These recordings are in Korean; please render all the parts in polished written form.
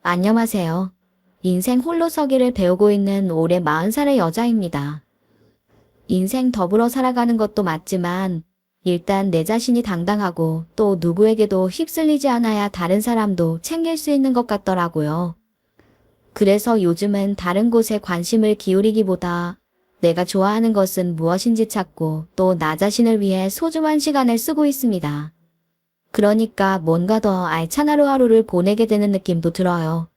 안녕하세요. 인생 홀로서기를 배우고 있는 올해 40살의 여자입니다. 인생 더불어 살아가는 것도 맞지만 일단 내 자신이 당당하고 또 누구에게도 휩쓸리지 않아야 다른 사람도 챙길 수 있는 것 같더라고요. 그래서 요즘은 다른 곳에 관심을 기울이기보다 내가 좋아하는 것은 무엇인지 찾고 또 나 자신을 위해 소중한 시간을 쓰고 있습니다. 그러니까 뭔가 더 알찬 하루하루를 보내게 되는 느낌도 들어요.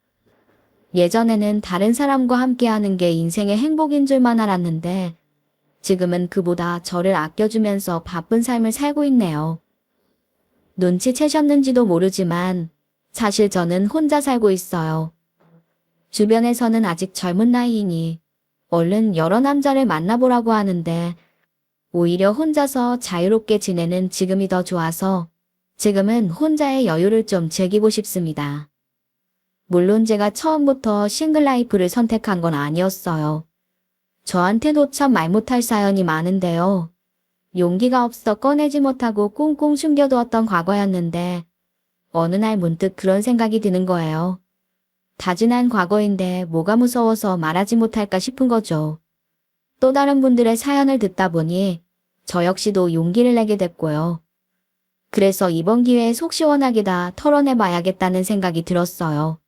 예전에는 다른 사람과 함께하는 게 인생의 행복인 줄만 알았는데 지금은 그보다 저를 아껴주면서 바쁜 삶을 살고 있네요. 눈치채셨는지도 모르지만 사실 저는 혼자 살고 있어요. 주변에서는 아직 젊은 나이이니 얼른 여러 남자를 만나보라고 하는데 오히려 혼자서 자유롭게 지내는 지금이 더 좋아서 지금은 혼자의 여유를 좀 즐기고 싶습니다. 물론 제가 처음부터 싱글 라이프를 선택한 건 아니었어요. 저한테도 참 말 못할 사연이 많은데요. 용기가 없어 꺼내지 못하고 꽁꽁 숨겨두었던 과거였는데 어느 날 문득 그런 생각이 드는 거예요. 다지난 과거인데 뭐가 무서워서 말하지 못할까 싶은 거죠. 또 다른 분들의 사연을 듣다 보니 저 역시도 용기를 내게 됐고요. 그래서 이번 기회에 속 시원하게 다 털어내봐야겠다는 생각이 들었어요.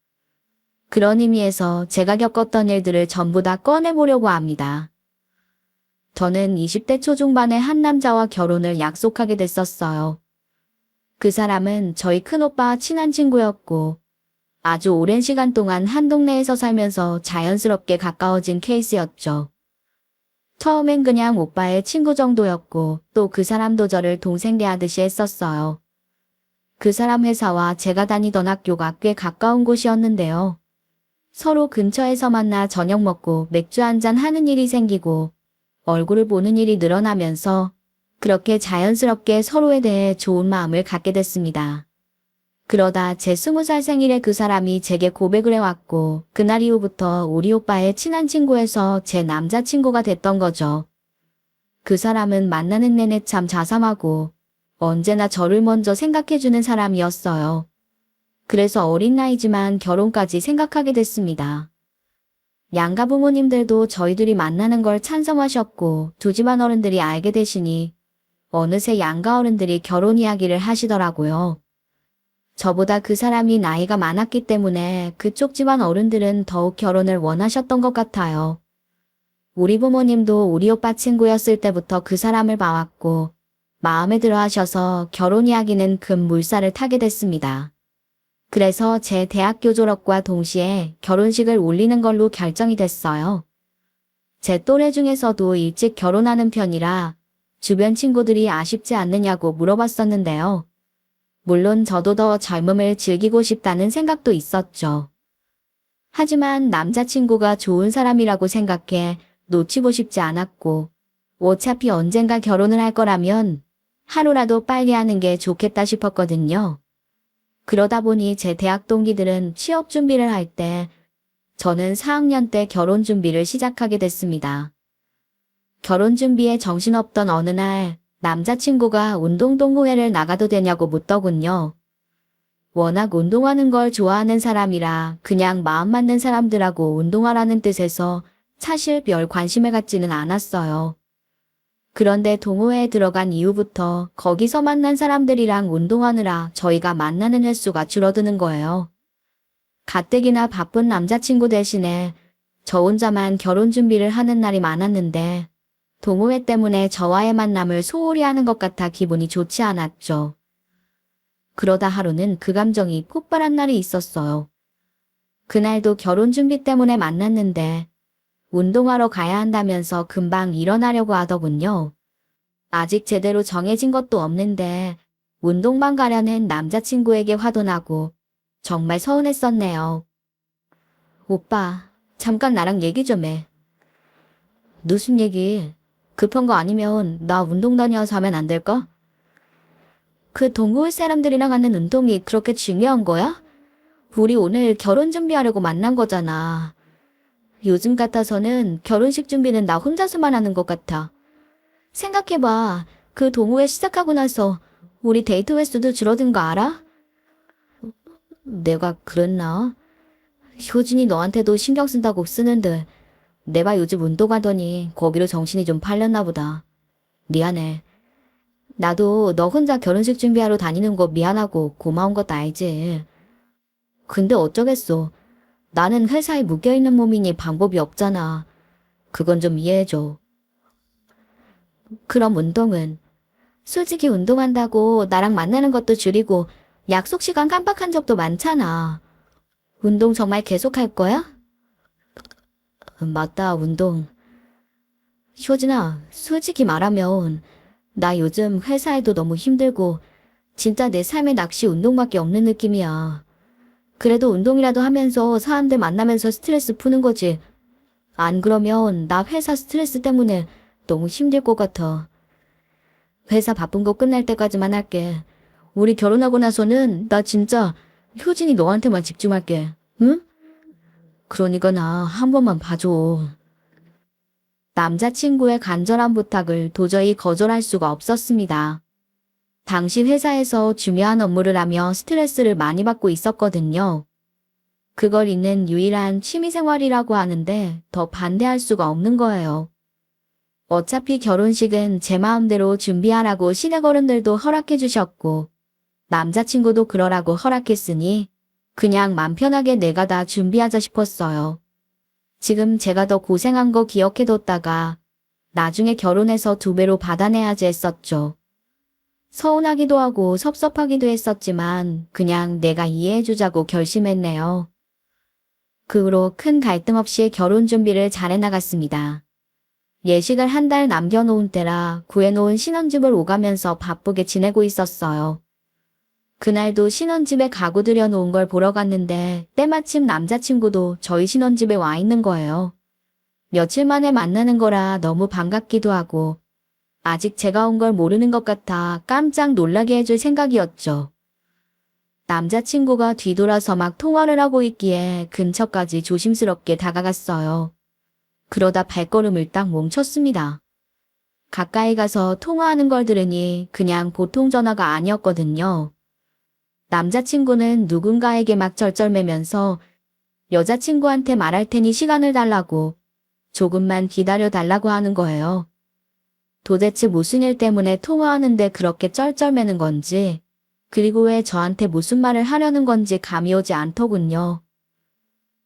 그런 의미에서 제가 겪었던 일들을 전부 다 꺼내보려고 합니다. 저는 20대 초중반에 한 남자와 결혼을 약속하게 됐었어요. 그 사람은 저희 큰오빠 친한 친구였고 아주 오랜 시간 동안 한 동네에서 살면서 자연스럽게 가까워진 케이스였죠. 처음엔 그냥 오빠의 친구 정도였고 또 그 사람도 저를 동생 대하듯이 했었어요. 그 사람 회사와 제가 다니던 학교가 꽤 가까운 곳이었는데요. 서로 근처에서 만나 저녁 먹고 맥주 한잔 하는 일이 생기고 얼굴을 보는 일이 늘어나면서 그렇게 자연스럽게 서로에 대해 좋은 마음을 갖게 됐습니다. 그러다 제 20살 생일에 그 사람이 제게 고백을 해왔고 그날 이후부터 우리 오빠의 친한 친구에서 제 남자친구가 됐던 거죠. 그 사람은 만나는 내내 참 자상하고 언제나 저를 먼저 생각해주는 사람이었어요. 그래서 어린 나이지만 결혼까지 생각하게 됐습니다. 양가 부모님들도 저희들이 만나는 걸 찬성하셨고 두 집안 어른들이 알게 되시니 어느새 양가 어른들이 결혼 이야기를 하시더라고요. 저보다 그 사람이 나이가 많았기 때문에 그쪽 집안 어른들은 더욱 결혼을 원하셨던 것 같아요. 우리 부모님도 우리 오빠 친구였을 때부터 그 사람을 봐왔고 마음에 들어 하셔서 결혼 이야기는 급 물살을 타게 됐습니다. 그래서 제 대학교 졸업과 동시에 결혼식을 올리는 걸로 결정이 됐어요. 제 또래 중에서도 일찍 결혼하는 편이라 주변 친구들이 아쉽지 않느냐고 물어봤었는데요. 물론 저도 더 젊음을 즐기고 싶다는 생각도 있었죠. 하지만 남자친구가 좋은 사람이라고 생각해 놓치고 싶지 않았고 어차피 언젠가 결혼을 할 거라면 하루라도 빨리 하는 게 좋겠다 싶었거든요. 그러다 보니 제 대학 동기들은 취업 준비를 할 때 저는 4학년 때 결혼 준비를 시작하게 됐습니다. 결혼 준비에 정신없던 어느 날 남자친구가 운동 동호회를 나가도 되냐고 묻더군요. 워낙 운동하는 걸 좋아하는 사람이라 그냥 마음 맞는 사람들하고 운동하라는 뜻에서 사실 별 관심을 갖지는 않았어요. 그런데 동호회에 들어간 이후부터 거기서 만난 사람들이랑 운동하느라 저희가 만나는 횟수가 줄어드는 거예요. 가뜩이나 바쁜 남자친구 대신에 저 혼자만 결혼 준비를 하는 날이 많았는데 동호회 때문에 저와의 만남을 소홀히 하는 것 같아 기분이 좋지 않았죠. 그러다 하루는 그 감정이 폭발한 날이 있었어요. 그날도 결혼 준비 때문에 만났는데 운동하러 가야 한다면서 금방 일어나려고 하더군요. 아직 제대로 정해진 것도 없는데 운동만 가려는 남자친구에게 화도 나고 정말 서운했었네요. 오빠, 잠깐 나랑 얘기 좀 해. 무슨 얘기? 급한 거 아니면 나 운동 다녀와서 하면 안 될까? 그 동호회 사람들이랑 하는 운동이 그렇게 중요한 거야? 우리 오늘 결혼 준비하려고 만난 거잖아. 요즘 같아서는 결혼식 준비는 나 혼자서만 하는 것 같아. 생각해봐. 그 동호회 시작하고 나서 우리 데이트 횟수도 줄어든 거 알아? 내가 그랬나? 효진이 너한테도 신경 쓴다고 쓰는데 내가 요즘 운동하더니 거기로 정신이 좀 팔렸나 보다. 미안해. 나도 너 혼자 결혼식 준비하러 다니는 거 미안하고 고마운 것도 알지. 근데 어쩌겠어. 나는 회사에 묶여있는 몸이니 방법이 없잖아. 그건 좀 이해해줘. 그럼 운동은? 솔직히 운동한다고 나랑 만나는 것도 줄이고 약속 시간 깜빡한 적도 많잖아. 운동 정말 계속할 거야? 맞다, 운동. 효진아, 솔직히 말하면 나 요즘 회사에도 너무 힘들고 진짜 내 삶의 낚시 운동밖에 없는 느낌이야. 그래도 운동이라도 하면서 사람들 만나면서 스트레스 푸는 거지. 안 그러면 나 회사 스트레스 때문에 너무 힘들 것 같아. 회사 바쁜 거 끝날 때까지만 할게. 우리 결혼하고 나서는 나 진짜 효진이 너한테만 집중할게. 응? 그러니까 나 한 번만 봐줘. 남자친구의 간절한 부탁을 도저히 거절할 수가 없었습니다. 당시 회사에서 중요한 업무를 하며 스트레스를 많이 받고 있었거든요. 그걸 잇는 유일한 취미생활이라고 하는데 더 반대할 수가 없는 거예요. 어차피 결혼식은 제 마음대로 준비하라고 시댁 어른들도 허락해 주셨고 남자친구도 그러라고 허락했으니 그냥 맘 편하게 내가 다 준비하자 싶었어요. 지금 제가 더 고생한 거 기억해뒀다가 나중에 결혼해서 2배로 받아내야지 했었죠. 서운하기도 하고 섭섭하기도 했었지만 그냥 내가 이해해주자고 결심했네요. 그 후로 큰 갈등 없이 결혼 준비를 잘 해나갔습니다. 예식을 1달 남겨놓은 때라 구해놓은 신혼집을 오가면서 바쁘게 지내고 있었어요. 그날도 신혼집에 가구 들여놓은 걸 보러 갔는데 때마침 남자친구도 저희 신혼집에 와 있는 거예요. 며칠 만에 만나는 거라 너무 반갑기도 하고 아직 제가 온 걸 모르는 것 같아 깜짝 놀라게 해줄 생각이었죠. 남자친구가 뒤돌아서 막 통화를 하고 있기에 근처까지 조심스럽게 다가갔어요. 그러다 발걸음을 딱 멈췄습니다. 가까이 가서 통화하는 걸 들으니 그냥 보통 전화가 아니었거든요. 남자친구는 누군가에게 막 절절매면서 여자친구한테 말할 테니 시간을 달라고 조금만 기다려 달라고 하는 거예요. 도대체 무슨 일 때문에 통화하는데 그렇게 쩔쩔매는 건지, 그리고 왜 저한테 무슨 말을 하려는 건지 감이 오지 않더군요.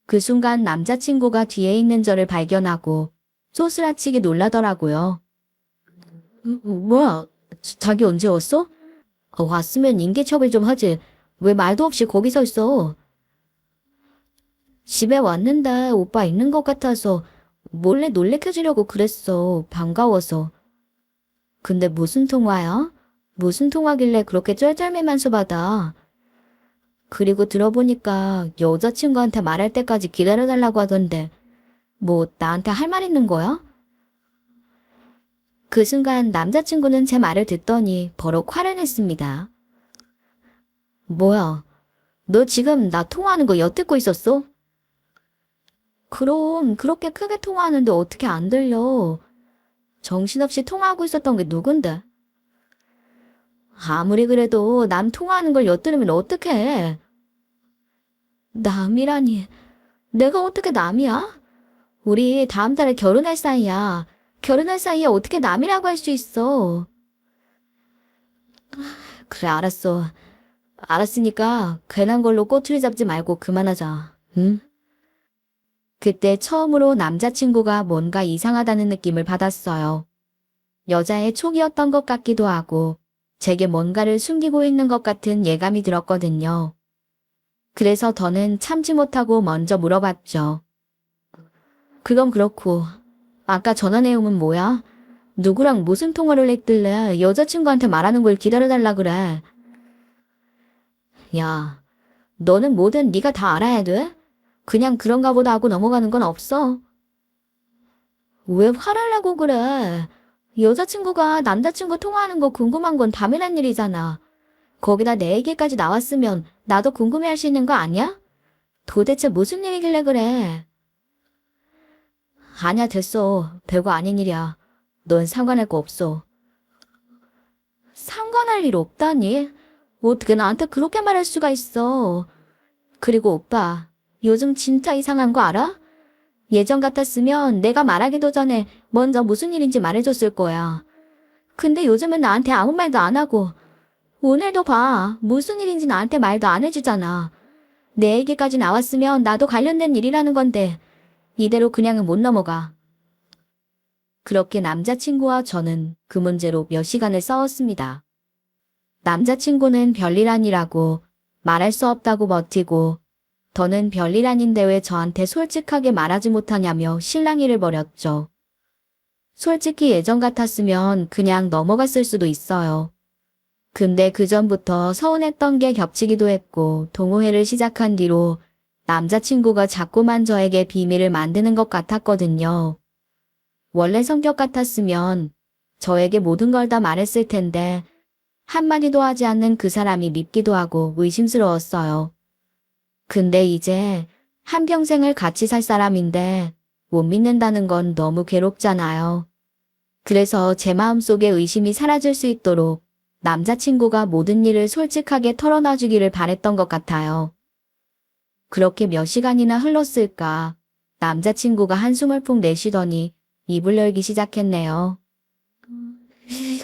그 순간 남자친구가 뒤에 있는 저를 발견하고 소스라치게 놀라더라고요. 뭐야, 자기 언제 왔어? 왔으면 인기척을 좀 하지. 왜 말도 없이 거기 서 있어? 집에 왔는데 오빠 있는 것 같아서 몰래 놀래켜주려고 그랬어. 반가워서. 근데 무슨 통화야? 무슨 통화길래 그렇게 쩔쩔매면서 받아? 그리고 들어보니까 여자친구한테 말할 때까지 기다려달라고 하던데 뭐 나한테 할 말 있는 거야? 그 순간 남자친구는 제 말을 듣더니 버럭 화를 냈습니다. 뭐야? 너 지금 나 통화하는 거 엿듣고 있었어? 그럼 그렇게 크게 통화하는데 어떻게 안 들려? 정신없이 통화하고 있었던 게 누군데? 아무리 그래도 남 통화하는 걸 엿들으면 어떡해? 남이라니, 내가 어떻게 남이야? 우리 다음 달에 결혼할 사이야. 결혼할 사이에 어떻게 남이라고 할 수 있어? 그래, 알았어. 알았으니까 괜한 걸로 꼬투리 잡지 말고 그만하자. 응? 그때 처음으로 남자친구가 뭔가 이상하다는 느낌을 받았어요. 여자의 촉이었던 것 같기도 하고 제게 뭔가를 숨기고 있는 것 같은 예감이 들었거든요. 그래서 더는 참지 못하고 먼저 물어봤죠. 그건 그렇고 아까 전화 내용은 뭐야? 누구랑 무슨 통화를 했길래 여자친구한테 말하는 걸 기다려달라 그래? 야, 너는 뭐든 네가 다 알아야 돼? 그냥 그런가 보다 하고 넘어가는 건 없어? 왜 화를 내고 그래? 여자친구가 남자친구 통화하는 거 궁금한 건 당연한 일이잖아. 거기다 내 얘기까지 나왔으면 나도 궁금해할 수 있는 거 아니야? 도대체 무슨 일이길래 그래? 아니야, 됐어. 별거 아닌 일이야. 넌 상관할 거 없어. 상관할 일 없다니? 어떻게 나한테 그렇게 말할 수가 있어? 그리고 오빠, 요즘 진짜 이상한 거 알아? 예전 같았으면 내가 말하기도 전에 먼저 무슨 일인지 말해줬을 거야. 근데 요즘은 나한테 아무 말도 안 하고, 오늘도 봐. 무슨 일인지 나한테 말도 안 해주잖아. 내 얘기까지 나왔으면 나도 관련된 일이라는 건데, 이대로 그냥은 못 넘어가. 그렇게 남자친구와 저는 그 문제로 몇 시간을 싸웠습니다. 남자친구는 별일 아니라고 말할 수 없다고 버티고, 더는 별일 아닌데 왜 저한테 솔직하게 말하지 못하냐며 실랑이를 벌였죠. 솔직히 예전 같았으면 그냥 넘어갔을 수도 있어요. 근데 그전부터 서운했던 게 겹치기도 했고 동호회를 시작한 뒤로 남자친구가 자꾸만 저에게 비밀을 만드는 것 같았거든요. 원래 성격 같았으면 저에게 모든 걸 다 말했을 텐데 한마디도 하지 않는 그 사람이 밉기도 하고 의심스러웠어요. 근데 이제 한평생을 같이 살 사람인데 못 믿는다는 건 너무 괴롭잖아요. 그래서 제 마음속에 의심이 사라질 수 있도록 남자친구가 모든 일을 솔직하게 털어놔주기를 바랬던 것 같아요. 그렇게 몇 시간이나 흘렀을까 남자친구가 한숨을 푹 내쉬더니 입을 열기 시작했네요.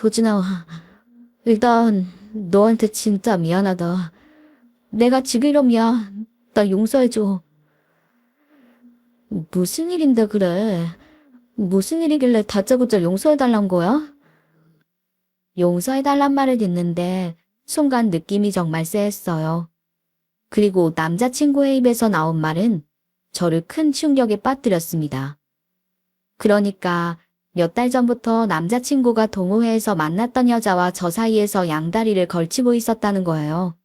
효진아, 일단 너한테 진짜 미안하다. 내가 지금 이러면 나 용서해줘. 무슨 일인데 그래? 무슨 일이길래 다짜고짜 용서해달란 거야? 용서해달란 말을 듣는데 순간 느낌이 정말 쎄했어요. 그리고 남자친구의 입에서 나온 말은 저를 큰 충격에 빠뜨렸습니다. 그러니까 몇 달 전부터 남자친구가 동호회에서 만났던 여자와 저 사이에서 양다리를 걸치고 있었다는 거예요.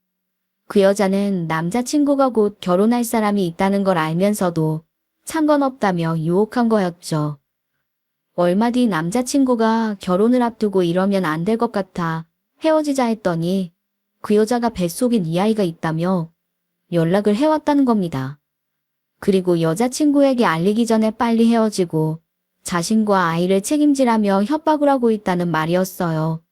그 여자는 남자친구가 곧 결혼할 사람이 있다는 걸 알면서도 상관없다며 유혹한 거였죠. 얼마 뒤 남자친구가 결혼을 앞두고 이러면 안 될 것 같아 헤어지자 했더니 그 여자가 뱃속엔 이 아이가 있다며 연락을 해왔다는 겁니다. 그리고 여자친구에게 알리기 전에 빨리 헤어지고 자신과 아이를 책임지라며 협박을 하고 있다는 말이었어요.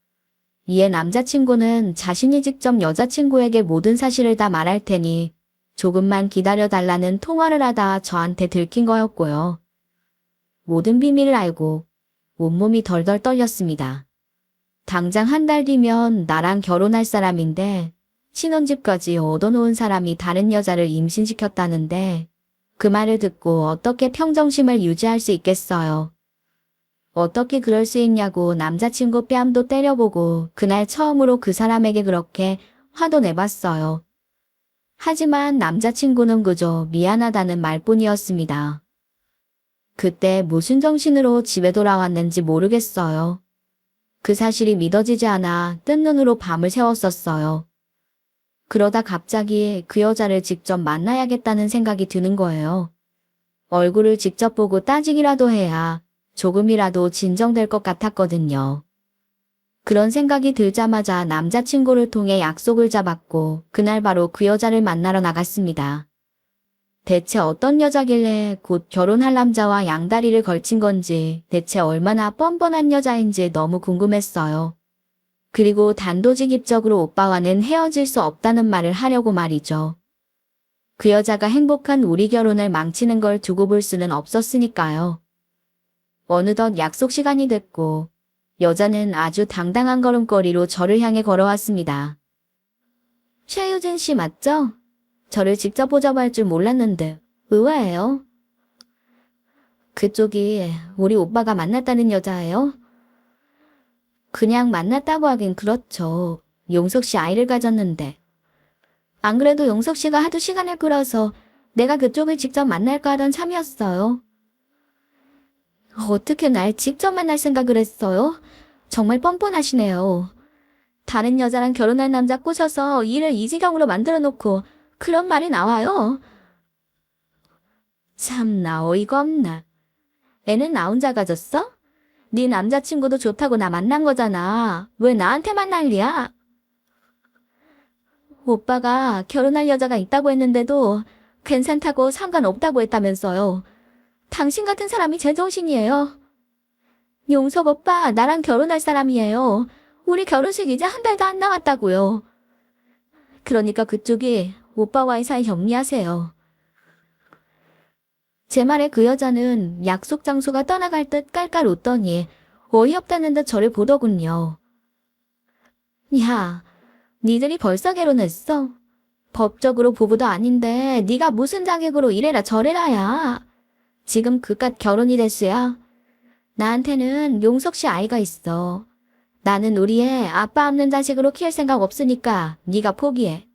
이에 남자친구는 자신이 직접 여자친구에게 모든 사실을 다 말할 테니 조금만 기다려달라는 통화를 하다 저한테 들킨 거였고요. 모든 비밀을 알고 온몸이 덜덜 떨렸습니다. 당장 한 달 뒤면 나랑 결혼할 사람인데 신혼집까지 얻어놓은 사람이 다른 여자를 임신시켰다는데 그 말을 듣고 어떻게 평정심을 유지할 수 있겠어요. 어떻게 그럴 수 있냐고 남자친구 뺨도 때려보고 그날 처음으로 그 사람에게 그렇게 화도 내봤어요. 하지만 남자친구는 그저 미안하다는 말뿐이었습니다. 그때 무슨 정신으로 집에 돌아왔는지 모르겠어요. 그 사실이 믿어지지 않아 뜬 눈으로 밤을 새웠었어요. 그러다 갑자기 그 여자를 직접 만나야겠다는 생각이 드는 거예요. 얼굴을 직접 보고 따지기라도 해야 조금이라도 진정될 것 같았거든요. 그런 생각이 들자마자 남자친구를 통해 약속을 잡았고 그날 바로 그 여자를 만나러 나갔습니다. 대체 어떤 여자길래 곧 결혼할 남자와 양다리를 걸친 건지 대체 얼마나 뻔뻔한 여자인지 너무 궁금했어요. 그리고 단도직입적으로 오빠와는 헤어질 수 없다는 말을 하려고 말이죠. 그 여자가 행복한 우리 결혼을 망치는 걸 두고 볼 수는 없었으니까요. 어느덧 약속 시간이 됐고 여자는 아주 당당한 걸음걸이로 저를 향해 걸어왔습니다. 최유진 씨 맞죠? 저를 직접 보자고 할 줄 몰랐는데 의외예요. 그쪽이 우리 오빠가 만났다는 여자예요? 그냥 만났다고 하긴 그렇죠. 용석 씨 아이를 가졌는데. 안 그래도 용석 씨가 하도 시간을 끌어서 내가 그쪽을 직접 만날까 하던 참이었어요. 어떻게 날 직접 만날 생각을 했어요? 정말 뻔뻔하시네요. 다른 여자랑 결혼할 남자 꼬셔서 일을 이 지경으로 만들어 놓고 그런 말이 나와요. 참나 어이가 없나. 애는 나 혼자 가졌어? 네 남자친구도 좋다고 나 만난 거잖아. 왜 나한테만 난리야? 오빠가 결혼할 여자가 있다고 했는데도 괜찮다고 상관없다고 했다면서요. 당신 같은 사람이 제정신이에요. 용석 오빠 나랑 결혼할 사람이에요. 우리 결혼식 이제 한 달도 안 남았다고요. 그러니까 그쪽이 오빠와의 사이 정리하세요. 제 말에 그 여자는 약속 장소가 떠나갈 듯 깔깔 웃더니 어이없다는 듯 저를 보더군요. 야, 니들이 벌써 결혼했어? 법적으로 부부도 아닌데 네가 무슨 자격으로 이래라 저래라야. 지금 그깟 결혼이 됐어야. 나한테는 용석 씨 아이가 있어. 나는 우리 애 아빠 없는 자식으로 키울 생각 없으니까 네가 포기해.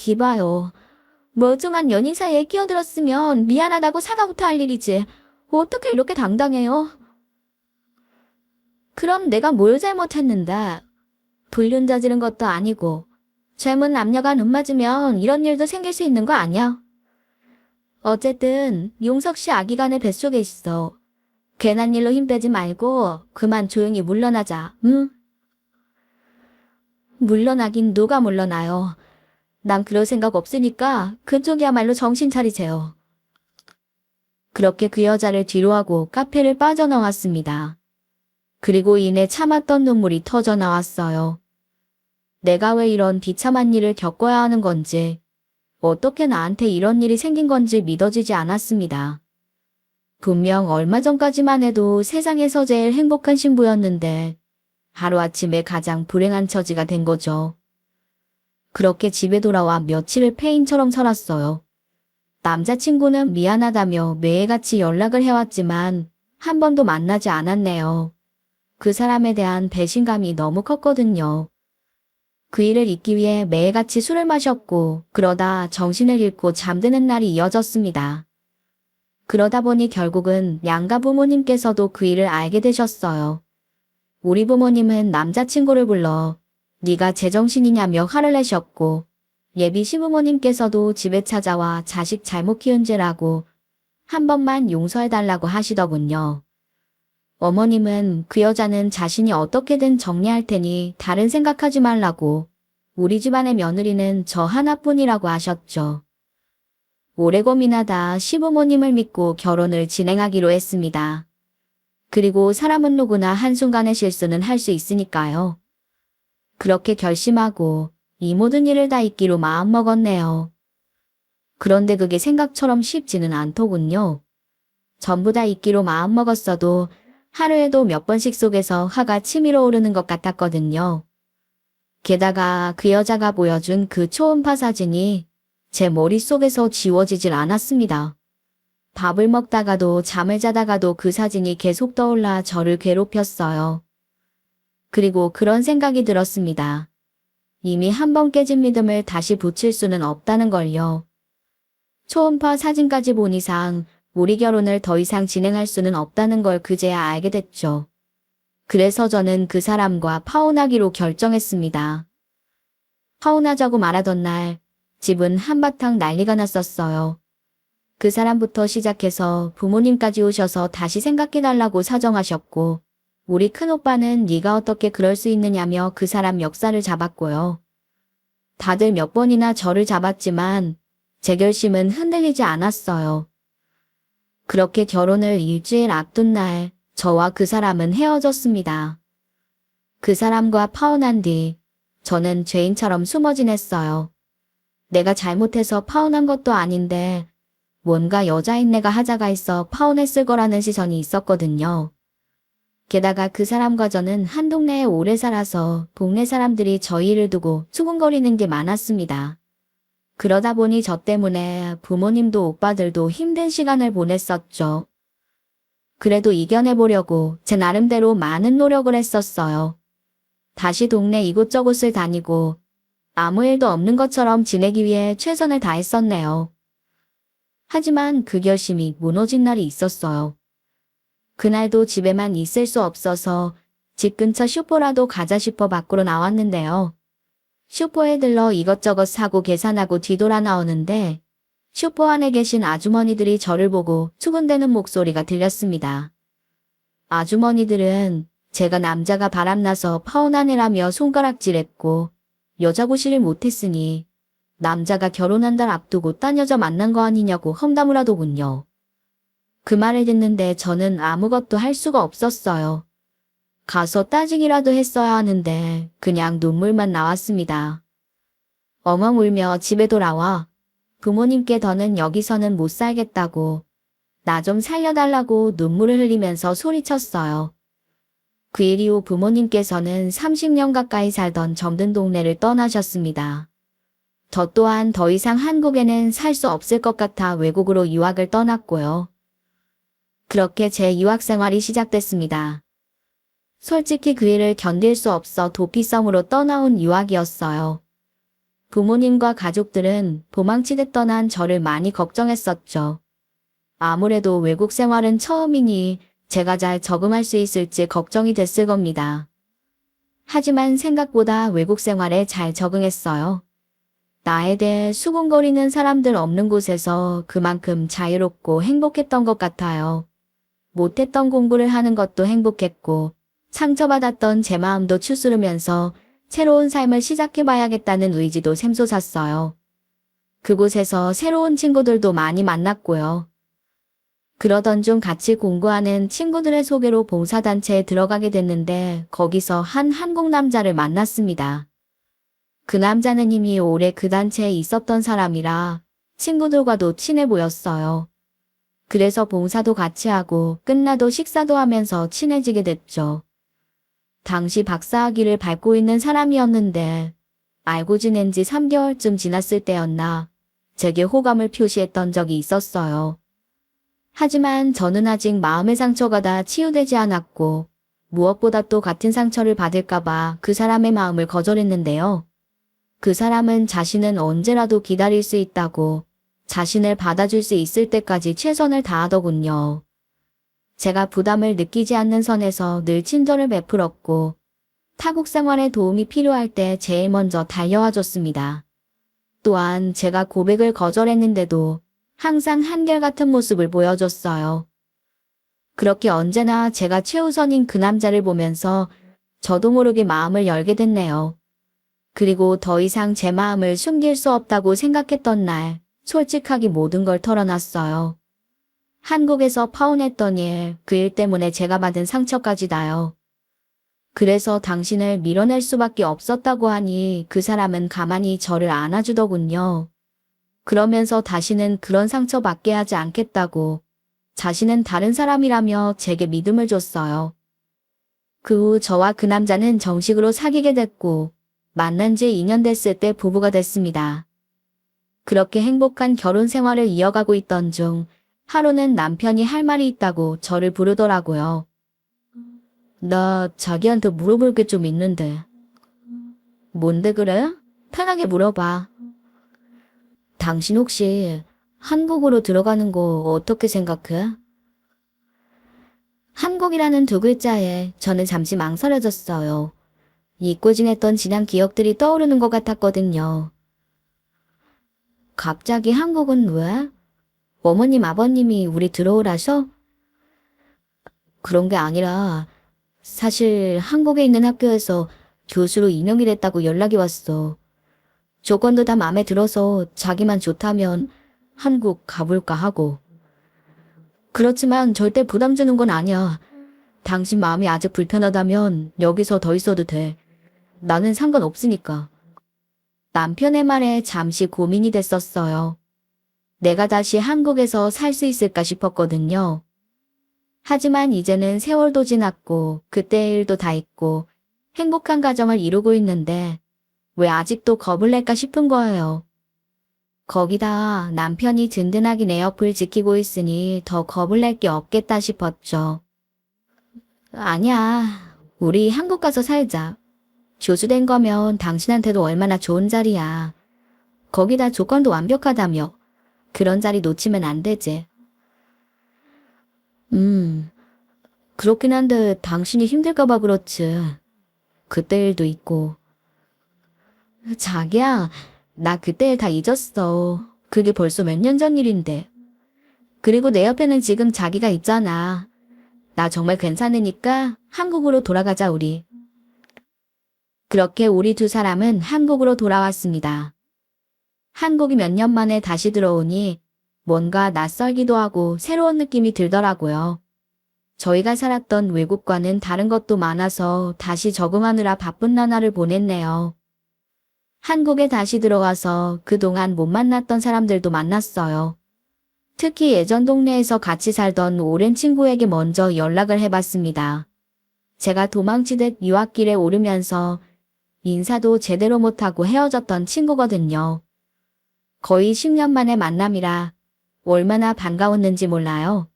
이봐요. 멀쩡한 연인 사이에 끼어들었으면 미안하다고 사과부터 할 일이지. 어떻게 이렇게 당당해요? 그럼 내가 뭘 잘못했는데? 불륜 저지른 것도 아니고 젊은 남녀가 눈 맞으면 이런 일도 생길 수 있는 거 아니야? 어쨌든 용석 씨 아기가 내 뱃속에 있어. 괜한 일로 힘 빼지 말고 그만 조용히 물러나자, 응? 물러나긴 누가 물러나요. 난 그럴 생각 없으니까 그쪽이야말로 정신 차리세요. 그렇게 그 여자를 뒤로하고 카페를 빠져나왔습니다. 그리고 이내 참았던 눈물이 터져 나왔어요. 내가 왜 이런 비참한 일을 겪어야 하는 건지, 어떻게 나한테 이런 일이 생긴 건지 믿어지지 않았습니다. 분명 얼마 전까지만 해도 세상에서 제일 행복한 신부였는데 하루아침에 가장 불행한 처지가 된 거죠. 그렇게 집에 돌아와 며칠을 폐인처럼 살았어요. 남자친구는 미안하다며 매일같이 연락을 해왔지만 한 번도 만나지 않았네요. 그 사람에 대한 배신감이 너무 컸거든요. 그 일을 잊기 위해 매일같이 술을 마셨고 그러다 정신을 잃고 잠드는 날이 이어졌습니다. 그러다 보니 결국은 양가 부모님께서도 그 일을 알게 되셨어요. 우리 부모님은 남자친구를 불러 네가 제정신이냐며 화를 내셨고 예비 시부모님께서도 집에 찾아와 자식 잘못 키운 죄라고 한 번만 용서해달라고 하시더군요. 어머님은 그 여자는 자신이 어떻게든 정리할 테니 다른 생각하지 말라고 우리 집안의 며느리는 저 하나뿐이라고 하셨죠. 오래 고민하다 시부모님을 믿고 결혼을 진행하기로 했습니다. 그리고 사람은 누구나 한순간의 실수는 할 수 있으니까요. 그렇게 결심하고 이 모든 일을 다 잊기로 마음먹었네요. 그런데 그게 생각처럼 쉽지는 않더군요. 전부 다 잊기로 마음먹었어도 하루에도 몇 번씩 속에서 화가 치밀어 오르는 것 같았거든요. 게다가 그 여자가 보여준 그 초음파 사진이 제 머릿속에서 지워지질 않았습니다. 밥을 먹다가도 잠을 자다가도 그 사진이 계속 떠올라 저를 괴롭혔어요. 그리고 그런 생각이 들었습니다. 이미 한 번 깨진 믿음을 다시 붙일 수는 없다는 걸요. 초음파 사진까지 본 이상 우리 결혼을 더 이상 진행할 수는 없다는 걸 그제야 알게 됐죠. 그래서 저는 그 사람과 파혼하기로 결정했습니다. 파혼하자고 말하던 날 집은 한바탕 난리가 났었어요. 그 사람부터 시작해서 부모님까지 오셔서 다시 생각해달라고 사정하셨고 우리 큰오빠는 네가 어떻게 그럴 수 있느냐며 그 사람 멱살을 잡았고요. 다들 몇 번이나 저를 잡았지만 제 결심은 흔들리지 않았어요. 그렇게 결혼을 일주일 앞둔 날 저와 그 사람은 헤어졌습니다. 그 사람과 파혼한 뒤 저는 죄인처럼 숨어 지냈어요. 내가 잘못해서 파혼한 것도 아닌데 뭔가 여자인 내가 하자가 있어 파혼했을 거라는 시선이 있었거든요. 게다가 그 사람과 저는 한 동네에 오래 살아서 동네 사람들이 저희를 두고 수군거리는 게 많았습니다. 그러다 보니 저 때문에 부모님도 오빠들도 힘든 시간을 보냈었죠. 그래도 이겨내보려고 제 나름대로 많은 노력을 했었어요. 다시 동네 이곳저곳을 다니고 아무 일도 없는 것처럼 지내기 위해 최선을 다했었네요. 하지만 그 결심이 무너진 날이 있었어요. 그날도 집에만 있을 수 없어서 집 근처 슈퍼라도 가자 싶어 밖으로 나왔는데요. 슈퍼에 들러 이것저것 사고 계산하고 뒤돌아 나오는데 슈퍼 안에 계신 아주머니들이 저를 보고 수군대는 목소리가 들렸습니다. 아주머니들은 제가 남자가 바람나서 파혼한 애라며 손가락질했고 여자 고시를 못했으니 남자가 결혼한 달 앞두고 딴 여자 만난 거 아니냐고 험담을 하더군요. 그 말을 듣는데 저는 아무것도 할 수가 없었어요. 가서 따지기라도 했어야 하는데 그냥 눈물만 나왔습니다. 엉엉 울며 집에 돌아와 부모님께 더는 여기서는 못 살겠다고, 나 좀 살려달라고 눈물을 흘리면서 소리쳤어요. 그 일 이후 부모님께서는 30년 가까이 살던 정든 동네를 떠나셨습니다. 저 또한 더 이상 한국에는 살 수 없을 것 같아 외국으로 유학을 떠났고요. 그렇게 제 유학 생활이 시작됐습니다. 솔직히 그 일을 견딜 수 없어 도피성으로 떠나온 유학이었어요. 부모님과 가족들은 도망치듯 떠난 저를 많이 걱정했었죠. 아무래도 외국 생활은 처음이니 제가 잘 적응할 수 있을지 걱정이 됐을 겁니다. 하지만 생각보다 외국 생활에 잘 적응했어요. 나에 대해 수군거리는 사람들 없는 곳에서 그만큼 자유롭고 행복했던 것 같아요. 못했던 공부를 하는 것도 행복했고, 상처받았던 제 마음도 추스르면서 새로운 삶을 시작해봐야겠다는 의지도 샘솟았어요. 그곳에서 새로운 친구들도 많이 만났고요. 그러던 중 같이 공부하는 친구들의 소개로 봉사단체에 들어가게 됐는데 거기서 한 한국 남자를 만났습니다. 그 남자는 이미 오래 그 단체에 있었던 사람이라 친구들과도 친해 보였어요. 그래서 봉사도 같이 하고 끝나도 식사도 하면서 친해지게 됐죠. 당시 박사학위를 밟고 있는 사람이었는데 알고 지낸 지 3개월쯤 지났을 때였나 제게 호감을 표시했던 적이 있었어요. 하지만 저는 아직 마음의 상처가 다 치유되지 않았고 무엇보다 또 같은 상처를 받을까봐 그 사람의 마음을 거절했는데요. 그 사람은 자신은 언제라도 기다릴 수 있다고 자신을 받아줄 수 있을 때까지 최선을 다하더군요. 제가 부담을 느끼지 않는 선에서 늘 친절을 베풀었고 타국 생활에 도움이 필요할 때 제일 먼저 달려와 줬습니다. 또한 제가 고백을 거절했는데도 항상 한결같은 모습을 보여줬어요. 그렇게 언제나 제가 최우선인 그 남자를 보면서 저도 모르게 마음을 열게 됐네요. 그리고 더 이상 제 마음을 숨길 수 없다고 생각했던 날 솔직하게 모든 걸 털어놨어요. 한국에서 파혼했던 일, 그 일 때문에 제가 받은 상처까지 다요. 그래서 당신을 밀어낼 수밖에 없었다고 하니 그 사람은 가만히 저를 안아주더군요. 그러면서 다시는 그런 상처받게 하지 않겠다고 자신은 다른 사람이라며 제게 믿음을 줬어요. 그 후 저와 그 남자는 정식으로 사귀게 됐고 만난 지 2년 됐을 때 부부가 됐습니다. 그렇게 행복한 결혼 생활을 이어가고 있던 중 하루는 남편이 할 말이 있다고 저를 부르더라고요. 나 자기한테 물어볼 게 좀 있는데. 뭔데 그래? 편하게 물어봐. 당신 혹시 한국으로 들어가는 거 어떻게 생각해? 한국이라는 두 글자에 저는 잠시 망설여졌어요. 잊고 지냈던 지난 기억들이 떠오르는 것 같았거든요. 갑자기 한국은 왜? 어머님 아버님이 우리 들어오라서? 그런 게 아니라 사실 한국에 있는 학교에서 교수로 임용이 됐다고 연락이 왔어. 조건도 다 마음에 들어서 자기만 좋다면 한국 가볼까 하고. 그렇지만 절대 부담 주는 건 아니야. 당신 마음이 아직 불편하다면 여기서 더 있어도 돼. 나는 상관없으니까. 남편의 말에 잠시 고민이 됐었어요. 내가 다시 한국에서 살 수 있을까 싶었거든요. 하지만 이제는 세월도 지났고 그때의 일도 다 잊고 행복한 가정을 이루고 있는데 왜 아직도 겁을 낼까 싶은 거예요. 거기다 남편이 든든하게 내 옆을 지키고 있으니 더 겁을 낼 게 없겠다 싶었죠. 아니야. 우리 한국 가서 살자. 교수된 거면 당신한테도 얼마나 좋은 자리야. 거기다 조건도 완벽하다며. 그런 자리 놓치면 안 되지. 그렇긴 한데 당신이 힘들까봐 그렇지. 그때 일도 있고. 자기야, 나 그때 일 다 잊었어. 그게 벌써 몇 년 전 일인데. 그리고 내 옆에는 지금 자기가 있잖아. 나 정말 괜찮으니까 한국으로 돌아가자 우리. 그렇게 우리 두 사람은 한국으로 돌아왔습니다. 한국이 몇 년 만에 다시 들어오니 뭔가 낯설기도 하고 새로운 느낌이 들더라고요. 저희가 살았던 외국과는 다른 것도 많아서 다시 적응하느라 바쁜 나날을 보냈네요. 한국에 다시 들어와서 그동안 못 만났던 사람들도 만났어요. 특히 예전 동네에서 같이 살던 오랜 친구에게 먼저 연락을 해봤습니다. 제가 도망치듯 유학길에 오르면서 인사도 제대로 못하고 헤어졌던 친구거든요. 거의 10년 만의 만남이라 얼마나 반가웠는지 몰라요.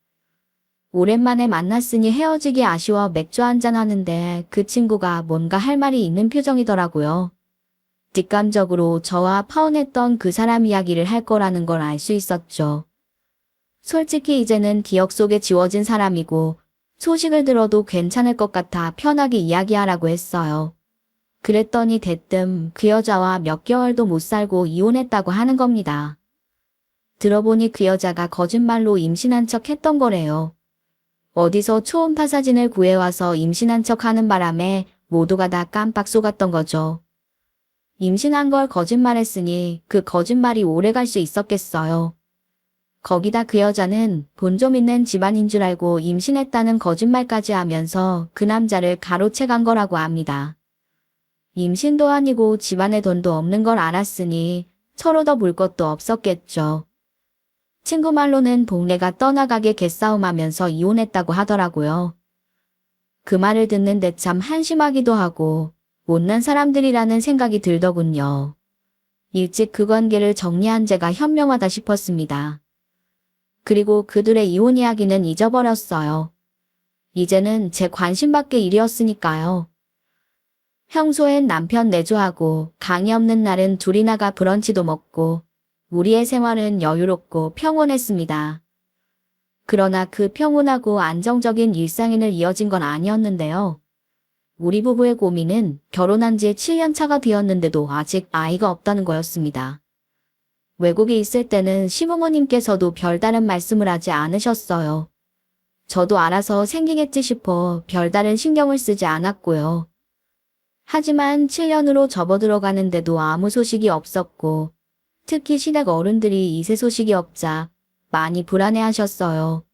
오랜만에 만났으니 헤어지기 아쉬워 맥주 한잔 하는데 그 친구가 뭔가 할 말이 있는 표정이더라고요. 뒷감적으로 저와 파혼했던 그 사람 이야기를 할 거라는 걸 알 수 있었죠. 솔직히 이제는 기억 속에 지워진 사람이고 소식을 들어도 괜찮을 것 같아 편하게 이야기하라고 했어요. 그랬더니 대뜸 그 여자와 몇 개월도 못 살고 이혼했다고 하는 겁니다. 들어보니 그 여자가 거짓말로 임신한 척 했던 거래요. 어디서 초음파 사진을 구해와서 임신한 척 하는 바람에 모두가 다 깜빡 속았던 거죠. 임신한 걸 거짓말했으니 그 거짓말이 오래 갈 수 있었겠어요. 거기다 그 여자는 돈 좀 있는 집안인 줄 알고 임신했다는 거짓말까지 하면서 그 남자를 가로채 간 거라고 합니다. 임신도 아니고 집안에 돈도 없는 걸 알았으니 서로 더 볼 것도 없었겠죠. 친구 말로는 동네가 떠나가게 개싸움하면서 이혼했다고 하더라고요. 그 말을 듣는데 참 한심하기도 하고 못난 사람들이라는 생각이 들더군요. 일찍 그 관계를 정리한 제가 현명하다 싶었습니다. 그리고 그들의 이혼 이야기는 잊어버렸어요. 이제는 제 관심 밖의 일이었으니까요. 평소엔 남편 내조하고 강의 없는 날은 둘이 나가 브런치도 먹고 우리의 생활은 여유롭고 평온했습니다. 그러나 그 평온하고 안정적인 일상인을 이어진 건 아니었는데요. 우리 부부의 고민은 결혼한 지 7년 차가 되었는데도 아직 아이가 없다는 거였습니다. 외국에 있을 때는 시부모님께서도 별다른 말씀을 하지 않으셨어요. 저도 알아서 생기겠지 싶어 별다른 신경을 쓰지 않았고요. 하지만 7년으로 접어들어가는데도 아무 소식이 없었고 특히 시댁 어른들이 이세 소식이 없자 많이 불안해하셨어요.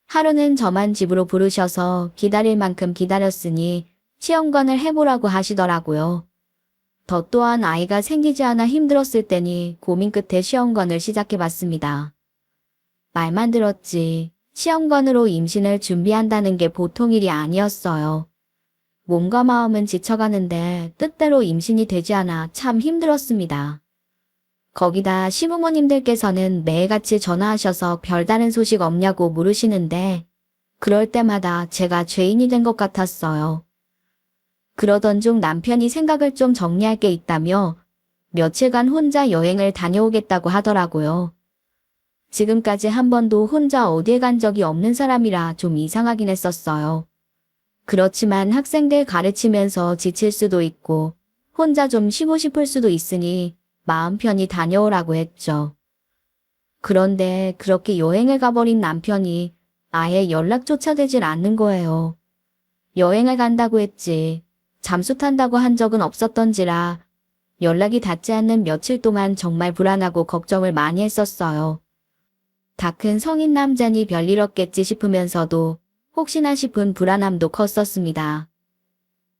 하루는 저만 집으로 부르셔서 기다릴 만큼 기다렸으니 시험관을 해보라고 하시더라고요. 더 또한 아이가 생기지 않아 힘들었을 때니 고민 끝에 시험관을 시작해봤습니다. 말만 들었지 시험관으로 임신을 준비한다는 게 보통 일이 아니었어요. 몸과 마음은 지쳐가는데 뜻대로 임신이 되지 않아 참 힘들었습니다. 거기다 시부모님들께서는 매일같이 전화하셔서 별다른 소식 없냐고 물으시는데 그럴 때마다 제가 죄인이 된 것 같았어요. 그러던 중 남편이 생각을 좀 정리할 게 있다며 며칠간 혼자 여행을 다녀오겠다고 하더라고요. 지금까지 한 번도 혼자 어디에 간 적이 없는 사람이라 좀 이상하긴 했었어요. 그렇지만 학생들 가르치면서 지칠 수도 있고 혼자 좀 쉬고 싶을 수도 있으니 마음 편히 다녀오라고 했죠. 그런데 그렇게 여행을 가버린 남편이 아예 연락조차 되질 않는 거예요. 여행을 간다고 했지 잠수 탄다고 한 적은 없었던지라 연락이 닿지 않는 며칠 동안 정말 불안하고 걱정을 많이 했었어요. 다 큰 성인 남자니 별일 없겠지 싶으면서도 혹시나 싶은 불안함도 컸었습니다.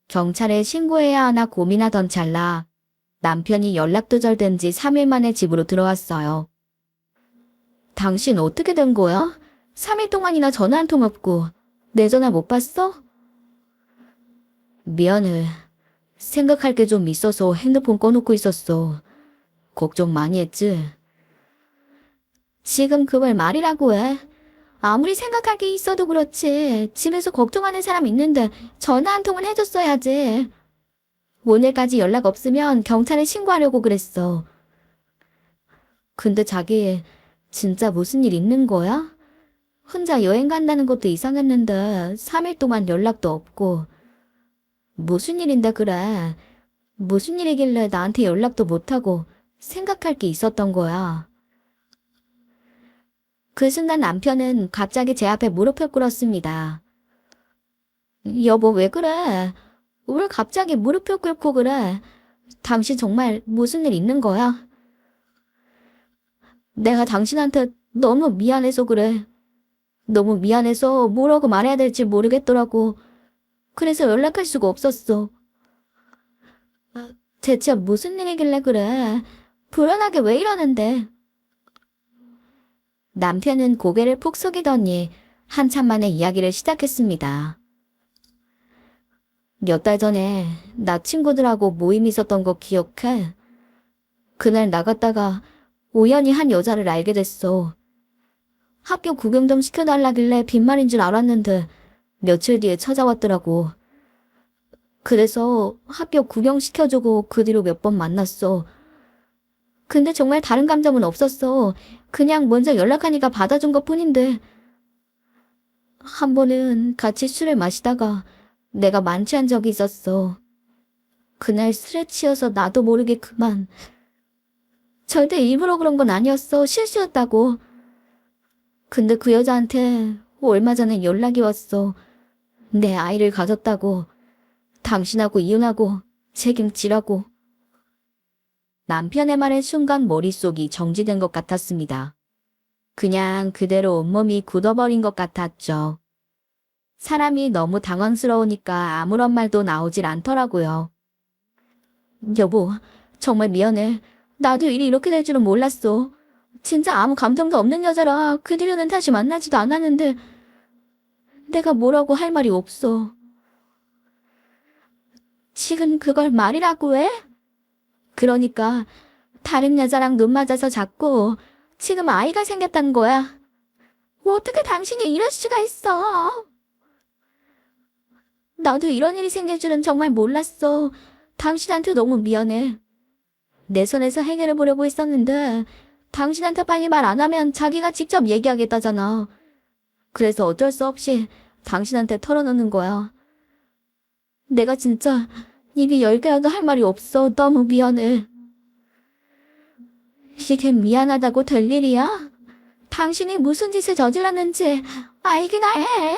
경찰에 신고해야 하나 고민하던 찰나 남편이 연락 두절된 지 3일 만에 집으로 들어왔어요. 당신 어떻게 된 거야? 3일 동안이나 전화 한 통 없고 내 전화 못 봤어? 미안해. 생각할 게 좀 있어서 핸드폰 꺼놓고 있었어. 걱정 많이 했지? 지금 그걸 말이라고 해. 아무리 생각할 게 있어도 그렇지. 집에서 걱정하는 사람 있는데 전화 한 통은 해줬어야지. 오늘까지 연락 없으면 경찰에 신고하려고 그랬어. 근데 자기 진짜 무슨 일 있는 거야? 혼자 여행 간다는 것도 이상했는데 3일 동안 연락도 없고. 무슨 일인데 그래. 무슨 일이길래 나한테 연락도 못하고 생각할 게 있었던 거야. 그 순간 남편은 갑자기 제 앞에 무릎을 꿇었습니다. 여보 왜 그래? 왜 갑자기 무릎을 꿇고 그래? 당신 정말 무슨 일 있는 거야? 내가 당신한테 너무 미안해서 그래. 너무 미안해서 뭐라고 말해야 될지 모르겠더라고. 그래서 연락할 수가 없었어. 대체 무슨 일이길래 그래? 불안하게 왜 이러는데? 남편은 고개를 푹 숙이더니 한참 만에 이야기를 시작했습니다. 몇 달 전에 나 친구들하고 모임 있었던 거 기억해? 그날 나갔다가 우연히 한 여자를 알게 됐어. 학교 구경 좀 시켜달라길래 빈말인 줄 알았는데 며칠 뒤에 찾아왔더라고. 그래서 학교 구경시켜주고 그 뒤로 몇 번 만났어. 근데 정말 다른 감정은 없었어. 그냥 먼저 연락하니까 받아준 것뿐인데. 한 번은 같이 술을 마시다가 내가 만취한 적이 있었어. 그날 술에 취해서 나도 모르게 그만. 절대 일부러 그런 건 아니었어. 실수였다고. 근데 그 여자한테 얼마 전에 연락이 왔어. 내 아이를 가졌다고. 당신하고 이혼하고 책임지라고. 남편의 말에 순간 머릿속이 정지된 것 같았습니다. 그냥 그대로 온몸이 굳어버린 것 같았죠. 사람이 너무 당황스러우니까 아무런 말도 나오질 않더라고요. 여보, 정말 미안해. 나도 일이 이렇게 될 줄은 몰랐어. 진짜 아무 감정도 없는 여자라 그 뒤로는 다시 만나지도 않았는데 내가 뭐라고 할 말이 없어. 지금 그걸 말이라고 해? 그러니까 다른 여자랑 눈 맞아서 자꾸 지금 아이가 생겼다는 거야. 어떻게 당신이 이럴 수가 있어? 나도 이런 일이 생길 줄은 정말 몰랐어. 당신한테 너무 미안해. 내 손에서 해결해 보려고 했었는데 당신한테 빨리 말 안 하면 자기가 직접 얘기하겠다잖아. 그래서 어쩔 수 없이 당신한테 털어놓는 거야. 내가 진짜 입이 10개라도 할 말이 없어. 너무 미안해. 이게 미안하다고 될 일이야? 당신이 무슨 짓을 저질렀는지 알기나 해.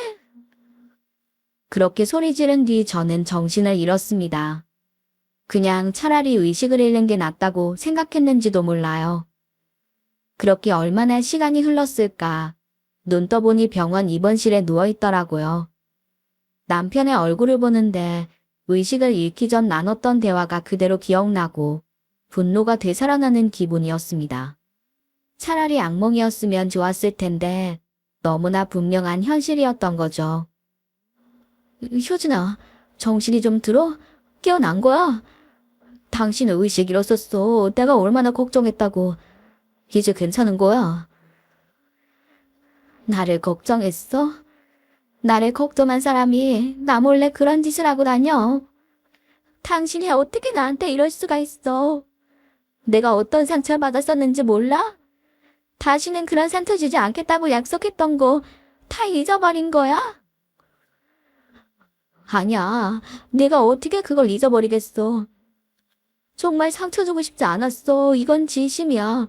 그렇게 소리 지른 뒤 저는 정신을 잃었습니다. 그냥 차라리 의식을 잃는 게 낫다고 생각했는지도 몰라요. 그렇게 얼마나 시간이 흘렀을까. 눈 떠보니 병원 입원실에 누워있더라고요. 남편의 얼굴을 보는데 의식을 잃기 전 나눴던 대화가 그대로 기억나고 분노가 되살아나는 기분이었습니다. 차라리 악몽이었으면 좋았을 텐데 너무나 분명한 현실이었던 거죠. 효진아, 정신이 좀 들어? 깨어난 거야? 당신 의식 잃었었어. 내가 얼마나 걱정했다고. 이제 괜찮은 거야? 나를 걱정했어? 나를 걱정한 사람이 나 몰래 그런 짓을 하고 다녀. 당신이 어떻게 나한테 이럴 수가 있어? 내가 어떤 상처를 받았었는지 몰라? 다시는 그런 상처 주지 않겠다고 약속했던 거 다 잊어버린 거야? 아니야. 내가 어떻게 그걸 잊어버리겠어. 정말 상처 주고 싶지 않았어. 이건 진심이야.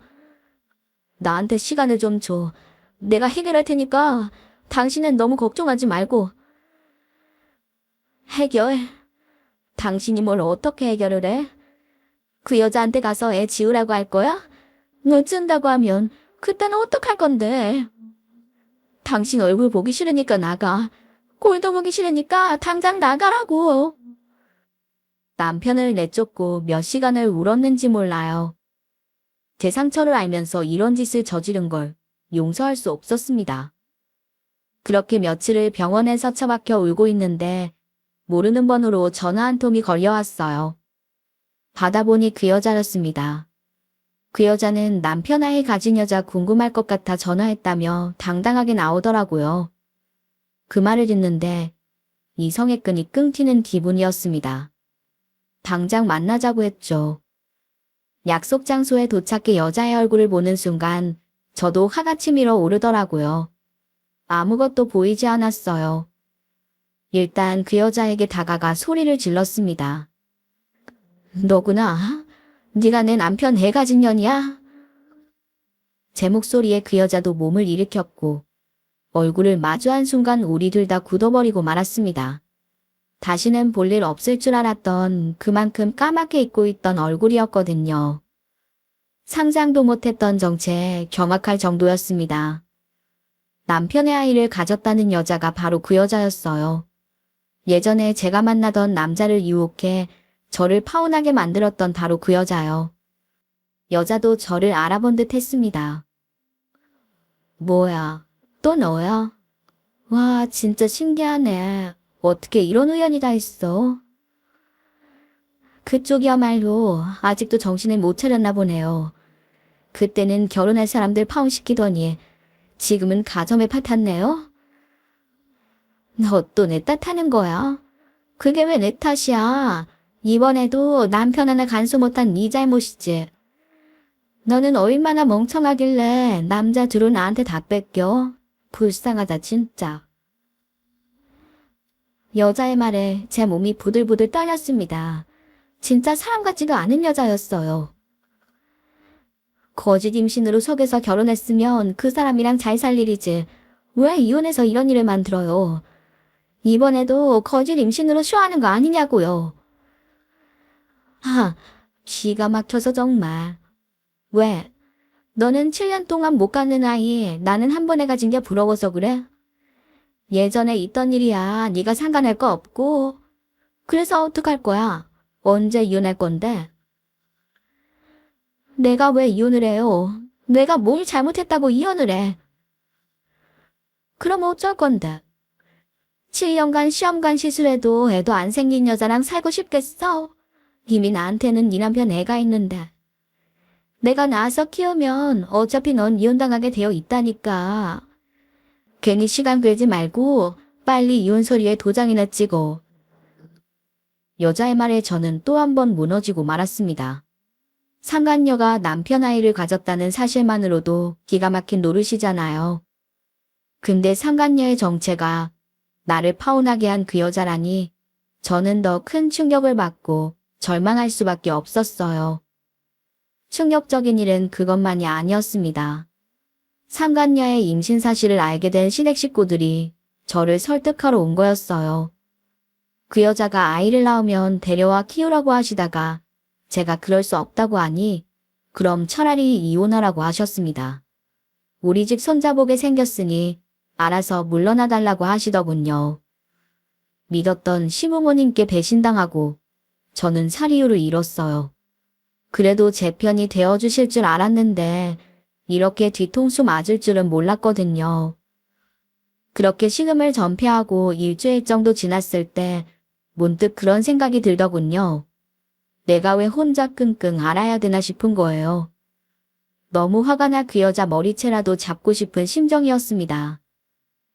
나한테 시간을 좀 줘. 내가 해결할 테니까 당신은 너무 걱정하지 말고. 해결? 당신이 뭘 어떻게 해결을 해? 그 여자한테 가서 애 지우라고 할 거야? 놓친다고 하면 그때는 어떡할 건데? 당신 얼굴 보기 싫으니까 나가. 꼴도 보기 싫으니까 당장 나가라고. 남편을 내쫓고 몇 시간을 울었는지 몰라요. 제 상처를 알면서 이런 짓을 저지른 걸 용서할 수 없었습니다. 그렇게 며칠을 병원에서 처박혀 울고 있는데 모르는 번호로 전화 한 통이 걸려왔어요. 받아보니 그 여자였습니다. 그 여자는 남편 아이 가진 여자 궁금할 것 같아 전화했다며 당당하게 나오더라고요. 그 말을 듣는데 이성의 끈이 끊기는 기분이었습니다. 당장 만나자고 했죠. 약속 장소에 도착해 여자의 얼굴을 보는 순간 저도 화가 치밀어 오르더라고요. 아무것도 보이지 않았어요. 일단 그 여자에게 다가가 소리를 질렀습니다. 너구나. 네가 내 남편 애 가진 년이야? 제 목소리에 그 여자도 몸을 일으켰고 얼굴을 마주한 순간 우리 둘 다 굳어버리고 말았습니다. 다시는 볼 일 없을 줄 알았던 그만큼 까맣게 잊고 있던 얼굴이었거든요. 상상도 못했던 정체에 경악할 정도였습니다. 남편의 아이를 가졌다는 여자가 바로 그 여자였어요. 예전에 제가 만나던 남자를 유혹해 저를 파혼하게 만들었던 바로 그 여자요. 여자도 저를 알아본 듯 했습니다. 뭐야, 또 너야? 와, 진짜 신기하네. 어떻게 이런 우연이 다 있어? 그쪽이야말로 아직도 정신을 못 차렸나 보네요. 그때는 결혼할 사람들 파혼시키더니 지금은 가정에 파 탔네요? 너 또 내 탓하는 거야? 그게 왜 내 탓이야? 이번에도 남편 하나 간수 못한 네 잘못이지. 너는 얼마나 멍청하길래 남자 둘은 나한테 다 뺏겨? 불쌍하다 진짜. 여자의 말에 제 몸이 부들부들 떨렸습니다. 진짜 사람 같지가 않은 여자였어요. 거짓 임신으로 속여서 결혼했으면 그 사람이랑 잘 살 일이지. 왜 이혼해서 이런 일을 만들어요? 이번에도 거짓 임신으로 쇼하는 거 아니냐고요. 기가 막혀서 정말. 왜? 너는 7년 동안 못 갖는 아이, 나는 한 번에 가진 게 부러워서 그래? 예전에 있던 일이야. 네가 상관할 거 없고. 그래서 어떡할 거야? 언제 이혼할 건데? 내가 왜 이혼을 해요? 내가 뭘 잘못했다고 이혼을 해? 그럼 어쩔 건데? 7년간 시험관 시술해도 애도 안 생긴 여자랑 살고 싶겠어? 이미 나한테는 네 남편 애가 있는데. 내가 낳아서 키우면 어차피 넌 이혼당하게 되어 있다니까. 괜히 시간 끌지 말고 빨리 이혼 서류에 도장이나 찍어. 여자의 말에 저는 또 한 번 무너지고 말았습니다. 상간녀가 남편 아이를 가졌다는 사실만으로도 기가 막힌 노릇이잖아요. 근데 상간녀의 정체가 나를 파혼하게 한 그 여자라니 저는 더 큰 충격을 받고 절망할 수밖에 없었어요. 충격적인 일은 그것만이 아니었습니다. 상간녀의 임신 사실을 알게 된 시댁 식구들이 저를 설득하러 온 거였어요. 그 여자가 아이를 낳으면 데려와 키우라고 하시다가 제가 그럴 수 없다고 하니 그럼 차라리 이혼하라고 하셨습니다. 우리 집 손자보게 생겼으니 알아서 물러나 달라고 하시더군요. 믿었던 시부모님께 배신당하고 저는 사리유를 잃었어요. 그래도 제 편이 되어주실 줄 알았는데 이렇게 뒤통수 맞을 줄은 몰랐거든요. 그렇게 식음을 전폐하고 일주일 정도 지났을 때 문득 그런 생각이 들더군요. 내가 왜 혼자 끙끙 앓아야 되나 싶은 거예요. 너무 화가 나 그 여자 머리채라도 잡고 싶은 심정이었습니다.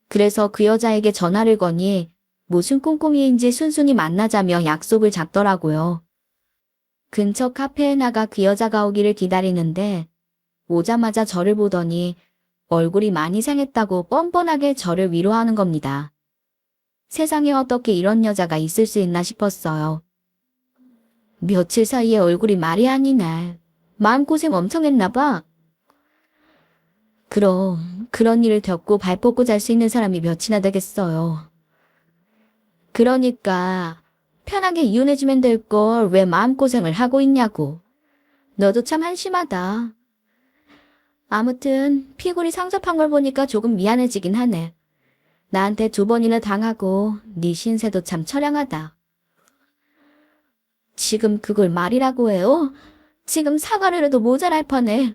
그래서 그 여자에게 전화를 거니 무슨 꼼꼼이인지 순순히 만나자며 약속을 잡더라고요. 근처 카페에 나가 그 여자가 오기를 기다리는데 오자마자 저를 보더니 얼굴이 많이 상했다고 뻔뻔하게 저를 위로하는 겁니다. 세상에 어떻게 이런 여자가 있을 수 있나 싶었어요. 며칠 사이에 얼굴이 말이 아니네. 마음고생 엄청 했나 봐. 그럼 그런 일을 겪고 발 뻗고 잘 수 있는 사람이 몇이나 되겠어요. 그러니까 편하게 이혼해주면 될 걸 왜 마음고생을 하고 있냐고. 너도 참 한심하다. 아무튼 피골이 상접한 걸 보니까 조금 미안해지긴 하네. 나한테 2번이나 당하고 네 신세도 참 처량하다. 지금 그걸 말이라고 해요? 지금 사과를 해도 모자랄 뻔해.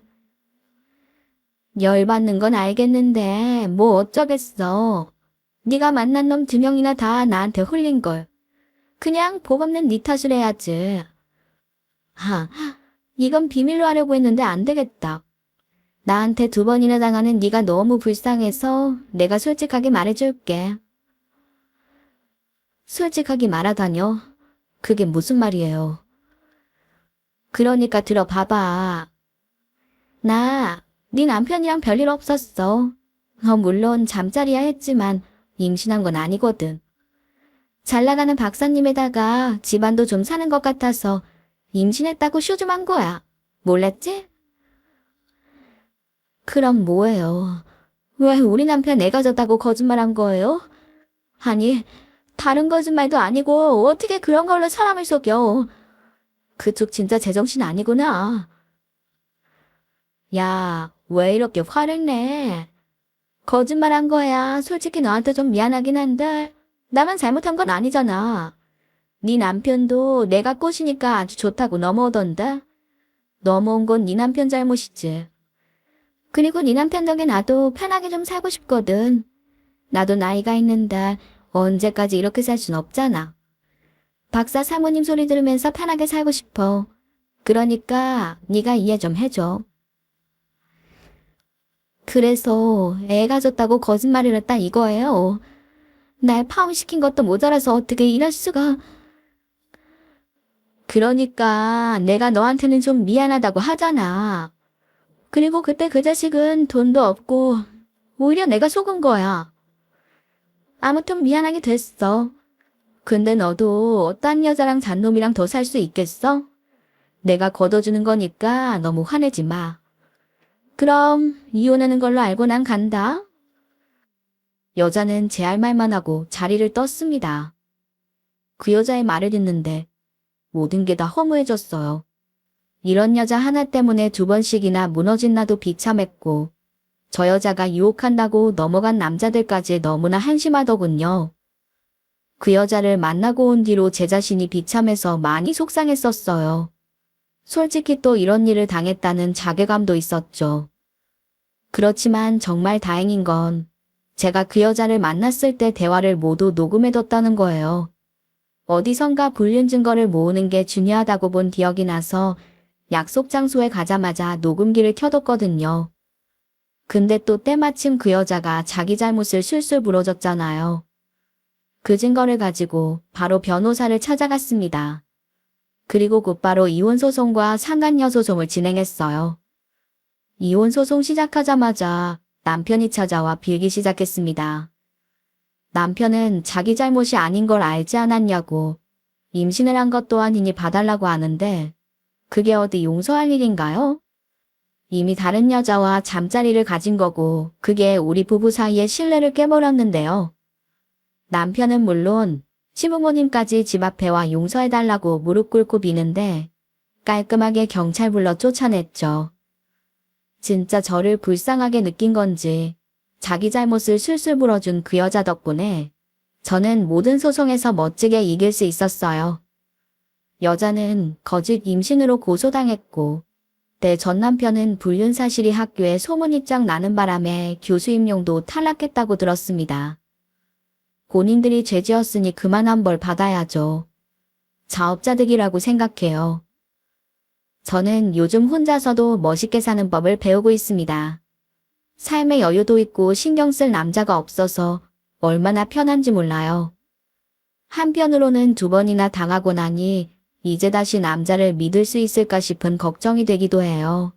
열받는 건 알겠는데 뭐 어쩌겠어. 네가 만난 놈 2명이나 다 나한테 홀린걸. 그냥 복 없는 네 탓을 해야지. 이건 비밀로 하려고 했는데 안 되겠다. 나한테 2번이나 당하는 네가 너무 불쌍해서 내가 솔직하게 말해줄게. 솔직하게 말하다뇨? 그게 무슨 말이에요? 그러니까 들어봐봐. 네 남편이랑 별일 없었어. 물론 잠자리야 했지만 임신한 건 아니거든. 잘 나가는 박사님에다가 집안도 좀 사는 것 같아서 임신했다고 쇼 좀 한 거야. 몰랐지? 그럼 뭐예요? 왜 우리 남편 애 가졌다고 거짓말한 거예요? 아니, 다른 거짓말도 아니고 어떻게 그런 걸로 사람을 속여. 그쪽 진짜 제정신 아니구나. 야, 왜 이렇게 화를 내? 거짓말한 거야. 솔직히 너한테 좀 미안하긴 한데 나만 잘못한 건 아니잖아. 네 남편도 내가 꼬시니까 아주 좋다고 넘어오던데. 넘어온 건 네 남편 잘못이지. 그리고 네 남편 덕에 나도 편하게 좀 살고 싶거든. 나도 나이가 있는데 언제까지 이렇게 살 순 없잖아. 박사 사모님 소리 들으면서 편하게 살고 싶어. 그러니까 네가 이해 좀 해줘. 그래서 애 가졌다고 거짓말을 했다 이거예요. 날 파혼시킨 것도 모자라서 어떻게 이럴 수가. 그러니까 내가 너한테는 좀 미안하다고 하잖아. 그리고 그때 그 자식은 돈도 없고 오히려 내가 속은 거야. 아무튼 미안하게 됐어. 근데 너도 딴 여자랑 잔놈이랑 더 살 수 있겠어? 내가 걷어주는 거니까 너무 화내지 마. 그럼 이혼하는 걸로 알고 난 간다. 여자는 제 할 말만 하고 자리를 떴습니다. 그 여자의 말을 듣는데 모든 게 다 허무해졌어요. 이런 여자 하나 때문에 2번씩이나 무너진 나도 비참했고 저 여자가 유혹한다고 넘어간 남자들까지 너무나 한심하더군요. 그 여자를 만나고 온 뒤로 제 자신이 비참해서 많이 속상했었어요. 솔직히 또 이런 일을 당했다는 자괴감도 있었죠. 그렇지만 정말 다행인 건 제가 그 여자를 만났을 때 대화를 모두 녹음해뒀다는 거예요. 어디선가 불륜 증거를 모으는 게 중요하다고 본 기억이 나서 약속 장소에 가자마자 녹음기를 켜뒀거든요. 근데 또 때마침 그 여자가 자기 잘못을 술술 부러졌잖아요. 그 증거를 가지고 바로 변호사를 찾아갔습니다. 그리고 곧바로 이혼소송과 상간녀 소송을 진행했어요. 이혼소송 시작하자마자 남편이 찾아와 빌기 시작했습니다. 남편은 자기 잘못이 아닌 걸 알지 않았냐고 임신을 한 것도 아니니 봐달라고 하는데 그게 어디 용서할 일인가요? 이미 다른 여자와 잠자리를 가진 거고 그게 우리 부부 사이의 신뢰를 깨버렸는데요. 남편은 물론 시부모님까지 집 앞에 와 용서해달라고 무릎 꿇고 비는데 깔끔하게 경찰 불러 쫓아냈죠. 진짜 저를 불쌍하게 느낀 건지 자기 잘못을 술술 불어준 그 여자 덕분에 저는 모든 소송에서 멋지게 이길 수 있었어요. 여자는 거짓 임신으로 고소당했고 내 전 남편은 불륜 사실이 학교에 소문이 쫙 나는 바람에 교수 임용도 탈락했다고 들었습니다. 본인들이 죄지었으니 그만한 벌 받아야죠. 자업자득이라고 생각해요. 저는 요즘 혼자서도 멋있게 사는 법을 배우고 있습니다. 삶의 여유도 있고 신경 쓸 남자가 없어서 얼마나 편한지 몰라요. 한편으로는 2번이나 당하고 나니 이제 다시 남자를 믿을 수 있을까 싶은 걱정이 되기도 해요.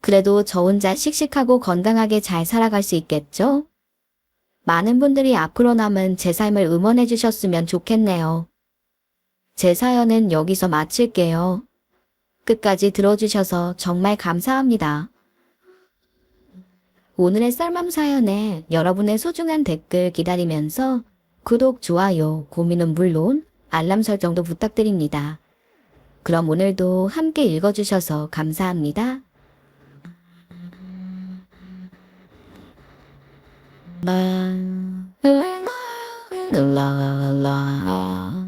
그래도 저 혼자 씩씩하고 건강하게 잘 살아갈 수 있겠죠? 많은 분들이 앞으로 남은 제 삶을 응원해 주셨으면 좋겠네요. 제 사연은 여기서 마칠게요. 끝까지 들어주셔서 정말 감사합니다. 오늘의 썰맘 사연에 여러분의 소중한 댓글 기다리면서 구독, 좋아요, 고민은 물론 알람 설정도 부탁드립니다. 그럼 오늘도 함께 읽어주셔서 감사합니다. 라, 라, 라, 라.